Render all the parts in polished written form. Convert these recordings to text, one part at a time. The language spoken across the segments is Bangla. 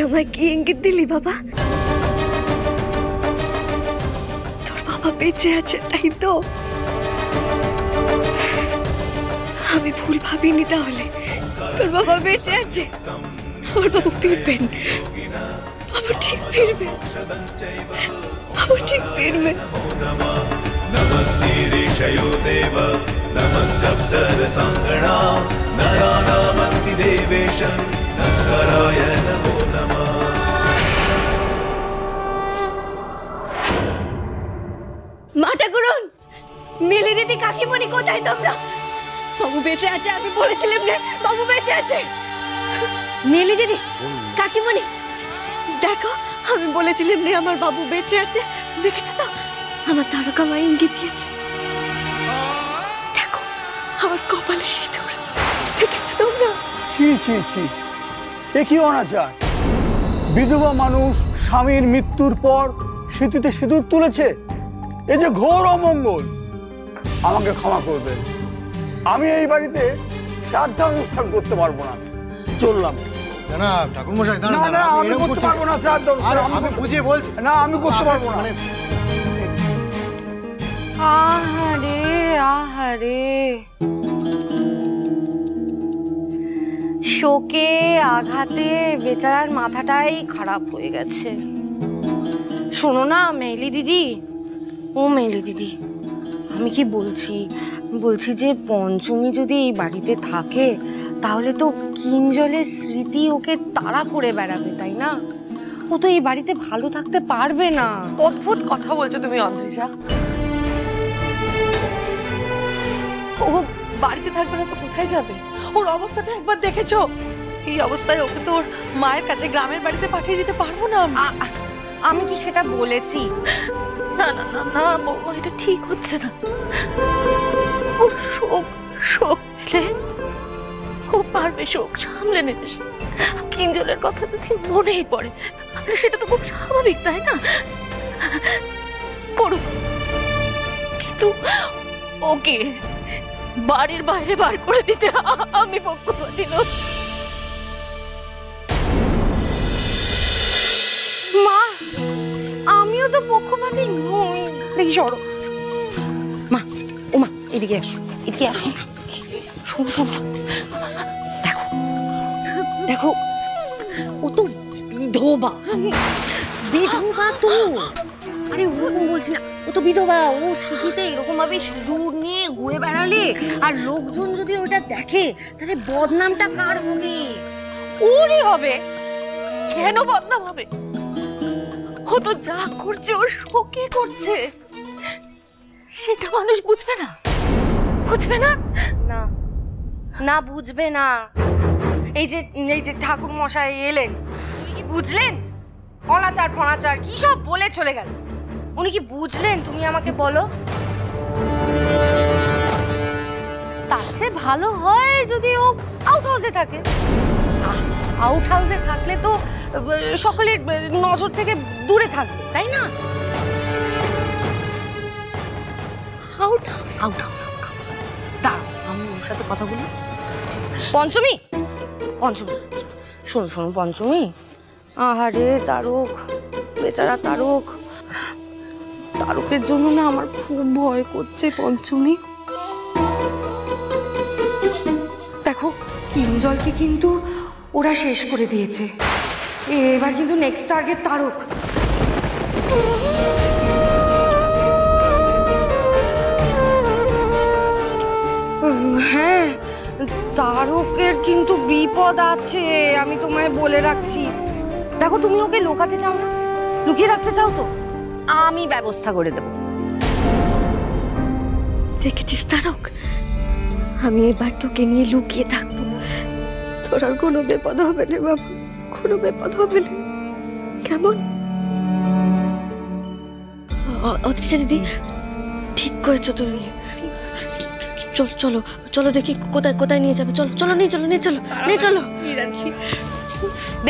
আমায় কি ইঙ্গিত দিলি বাবা? তোর বাবা বেঁচে আছে তাই তো? আমি ভুল ভাবিনি তাহলে? তোর বাবা বেঁচে আছে, আমার বাবু ফিরবেন, বাবু ঠিক ফিরবে, বাবু ঠিক ফিরবে। মা ঠাকুরন, মিলি দিদি, কাকিমণি, কোথায় তোমরা? বাবু বেঁচে আছে, আমি বলেছিলাম না বাবু বেঁচে আছে। মিলি দিদি, কাকিমণি, দেখো আমি বলেছিলাম না আমার বাবু বেঁচে আছে। দেখেছো তো আমার তারকা মা ইঙ্গিত দিয়েছে। দেখো আমার কপালে সিঁদুর, দেখেছো তোমরা? ছি ছি ছি, এ কি অনাচার! বিধবা মানুষ স্বামীর মৃত্যুর পর স্মৃতিতে সিঁদুর তুলেছে, এই যে ঘোর অমঙ্গল। আমাকে ক্ষমা করবেন, আমি এই বাড়িতে শ্রাদ্ধ অনুষ্ঠান করতে পারবো না। চললাম। না ঠাকুর মশাই, না না, আমি করতে পারবো না শ্রাদ্ধ অনুষ্ঠান। আমি বুঝিয়ে বলছি। না, আমি করতে পারবো না। আহারে আহারে, শোকে আঘাতে বেচারার মাথাটাই খারাপ হয়ে গেছে। শোনো না মেলি দিদি, ও মেলি দিদি, আমি কি বলছি যে পঞ্চমী যদি এই বাড়িতে থাকে তাহলে তো কিঞ্জলের স্মৃতি ওকে তাড়া করে বেড়াবে, তাই না? ও তো এই বাড়িতে ভালো থাকতে পারবে না। অদ্ভুত কথা বলছো তুমি অন্দ্রিজা। ও বাড়িতে থাকবে না তো কোথায় যাবে? ওর অবস্থাটা একবার দেখেছো? এই অবস্থায় ওকে তো ওর মায়ের কাছে গ্রামের বাড়িতে পাঠিয়ে দিতে পারবো না। আমি কি সেটা বলেছি? না না না না বৌমা, এটা ঠিক হচ্ছে না। ও শোক পেলে ও পারবে শোক সামলে নেবে। কিঞ্জলের কথা যদি মনেই পড়ে সেটা তো খুব স্বাভাবিক, তাই না? পড়ুক, কিন্তু ওকে বাড়ির বাইরে বার করে দিতে আমি পক্ষপাতী নই। মা, আমিও তো পক্ষপাতী নই। দেখি সরো মা, ও মা এদিকে আসো, এদিকে আসো না। শোনো শোনো, দেখো দেখো, ও তো বিধবা, বিধবা তো। আরে ওরকম বলছি না, ও তো বিধবা। ও স্মৃতিতে এরকম ভাবে সিঁদুর নিয়ে ঘুরে বেড়ালে আর লোকজন যদি ওটা দেখে তাহলে বদনামটা কার হবে? ওরই হবে। কেন বদনাম হবে? ও তো যা করছে ও শোকে করছে, সেটা মানুষ বুঝবে না? বুঝবে না? না না, বুঝবে না। এই যে ঠাকুর মশাই এলেন, কি বুঝলেন? অনাচার ফনাচার কি সব বলে চলে গেল। উনি কি বুঝলেন তুমি আমাকে বলো? তার চেয়ে ভালো হয় যদি ও আউট হাউসে থাকে। আউট হাউসে থাকলে তো সকলের নজর থেকে দূরে থাকবে, তাই না? Out house, out house, out house. দাঁড়াও, আমি ওর সাথে কথা বলি। পঞ্চমী, পঞ্চমী, শোনো শোনো পঞ্চমী, আহারে তারক, বেচারা তারক, তারকের জন্য না আমার খুব ভয় করছে পঞ্চমী। দেখো কিঞ্জলকে কিন্তু ওরা শেষ করে দিয়েছে, এবার কিন্তু নেক্সট টার্গেট তারক। হ্যাঁ, তারকের কিন্তু বিপদ আছে, আমি তোমায় বলে রাখছি। দেখো তুমি ওকে লুকাতে চাও না, লুকিয়ে রাখতে চাও তো আমি ব্যবস্থা করে দেব। দেখেছিস তারক, আমি এবার তোকে নিয়ে লুকিয়ে থাকবো, তোর আর কোনো বিপদ হবে না বাবু, কোনো বিপদ হবে না, কেমন? অদ্রিজা দিদি, ঠিক করেছো তুমি। চলো চলো চলো, দেখি কোথায় কোথায় নিয়ে যাবে। চলো চলো, নিয়ে চলো, নিয়ে চলো, নিয়ে চলো। নিয়ে যাচ্ছি।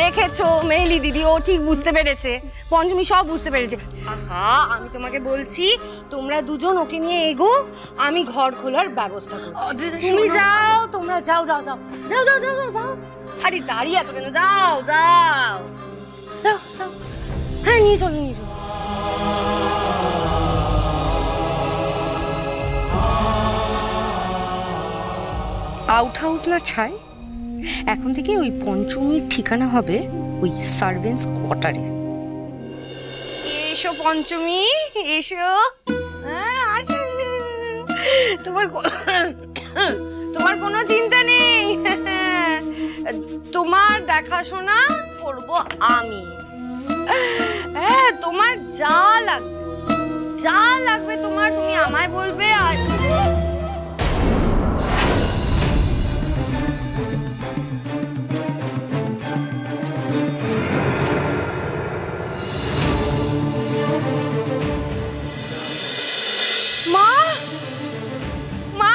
দেখেছো মেহলি দিদি, ও ঠিক বুঝতে পেরেছে, পঞ্চমী সব বুঝতে পেরেছে। আহা, আমি তোমাকে বলছি তোমরা দুজন ওকে নিয়ে এগো, আমি ঘর খোলার ব্যবস্থা করছি। তুমি যাও, তোমরা যাও যাও যাও যাও যাও যাও যাও। আরে দাঁড়িয়ে আছো কেন? যাও যাও। নিয়ে চলো নিয়ে চলো। আউট হাউস না ছাই, এখন থেকে ওই পঞ্চমীর ঠিকানা হবে ওই সার্ভেন্টস কোয়ার্টারে। এসো পঞ্চমী, এসো। তোমার তোমার কোনো চিন্তা নেই, তোমার দেখাশোনা করব আমি। হ্যাঁ, তোমার যা লাগবে তোমার, তুমি আমায় বলবে। আর মা, মা,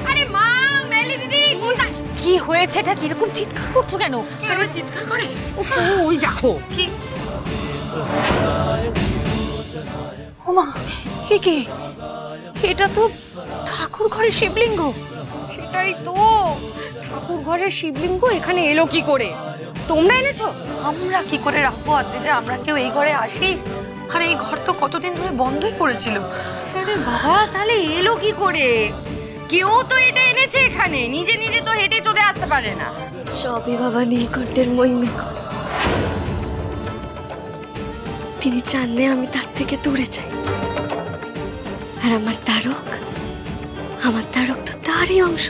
আরে মা, মেলি দিদি কোথায়? কি হয়েছে? এটা কিরকম চিৎকার করছো কেন? কেন চিৎকার করে? ওই দেখো কি। ওমা, কি এটা তো ঠাকুর ঘরের শিবলিঙ্গ। সেটাই তো, ঠাকুর ঘরের শিবলিঙ্গ এখানে এলো কি করে? তোমরা এনেছো? আমরা কি করে রাখবো আদরে, যে আমরা কেউ এই ঘরে আসি? আর এই ঘর তো কতদিন ধরে বন্ধই পড়েছিল। আরে বাবা, তাহলে এলো কি করে? কেউ তো এটা এনেছে এখানে, নিজে নিজে তো হেঁটে চলে আসতে পারে না। সবই বাবা নীলকণ্ঠের মহিমে। তিনি চানলে আমি তার থেকে দূরে যাই। আর আমার তারক তো তারই অংশ।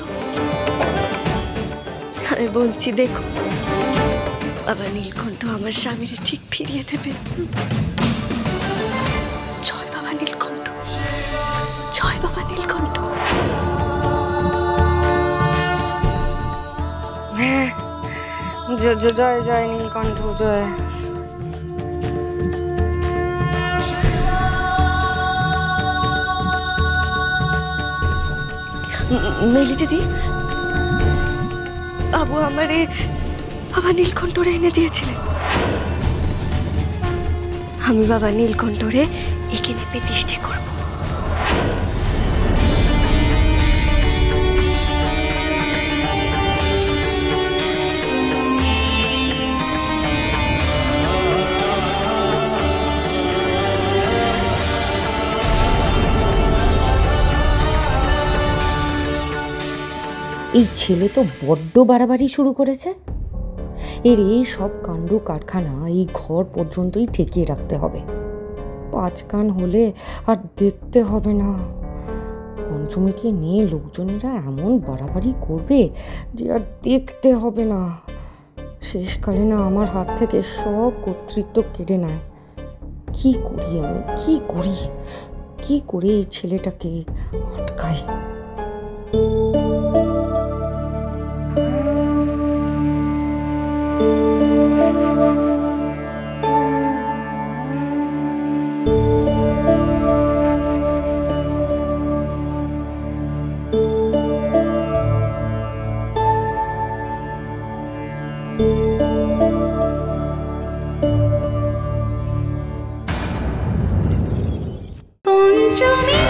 আমি বলছি, দেখো বাবা নীলকণ্ঠ আমার স্বামীর ঠিক ফিরিয়ে দেবে। জয় বাবা নীলকণ্ঠ, জয় বাবা নীলকণ্ঠ। হ্যাঁ, জয় জয় নীলকণ্ঠ জয়। মেলি দিদি, বাবু আমারে বাবা নীলকণ্ঠরে এনে দিয়েছিলেন। আমি বাবা নীলকণ্ঠরে এখানে প্রতিষ্ঠা করব। এই ছেলে তো বড্ড বাড়াবাড়ি শুরু করেছে। এর এই সব কাণ্ড কারখানা এই ঘর পর্যন্তই ঠেকিয়ে রাখতে হবে। 5 কান হলে আর দেখতে হবে না। পঞ্চমীকে নিয়ে লোকজনেরা এমন বাড়াবাড়ি করবে যে আর দেখতে হবে না। শেষকালে না আমার হাত থেকে সব কর্তৃত্ব কেড়ে নেয়। কি করি আমি, কি করে এই ছেলেটাকে আটকাই? পঞ্চমী